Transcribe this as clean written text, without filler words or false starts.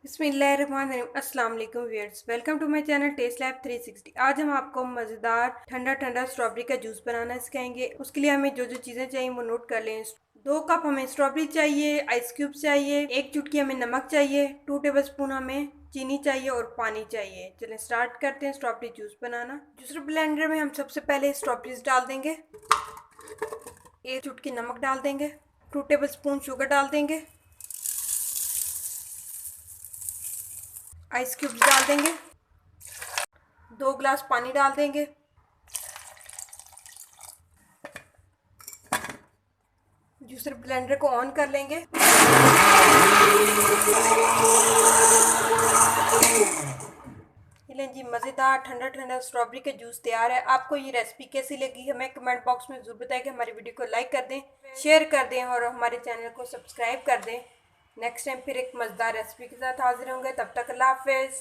बिस्मिल्लाहिर्रहमानिर्रहीम। अस्सलाम वालेकुम viewers, welcome to my channel test lab 360। आज हम आपको मज़ेदार ठंडा ठंडा स्ट्रॉबेरी का जूस बनाना सिखाएंगे। उसके लिए हमें जो जो चीज़ें चाहिए वो नोट कर लें। 2 कप हमें स्ट्रॉबेरी चाहिए, आइस क्यूब चाहिए, 1 चुटकी हमें नमक चाहिए, 2 टेबल स्पून हमें चीनी चाहिए और पानी चाहिए। चलें स्टार्ट करते हैं स्ट्रॉबेरी जूस बनाना। जूसर ब्लेंडर में हम सबसे पहले स्ट्रॉबेरीज डाल देंगे, 1 चुटकी नमक डाल देंगे, 2 टेबल स्पून शुगर डाल देंगे, आइस क्यूब्स डाल देंगे, 2 गिलास पानी डाल देंगे। जूसर ब्लेंडर को ऑन कर लेंगे। लें जी, मज़ेदार ठंडा ठंडा स्ट्रॉबेरी का जूस तैयार है। आपको ये रेसिपी कैसी लगी हमें कमेंट बॉक्स में ज़रूर बताएं कि हमारी वीडियो को लाइक कर दें, शेयर कर दें और हमारे चैनल को सब्सक्राइब कर दें। नेक्स्ट टाइम फिर एक मज़ेदार रेसिपी के साथ हाजिर होंगे। तब तक अल्लाह हाफ़िज़।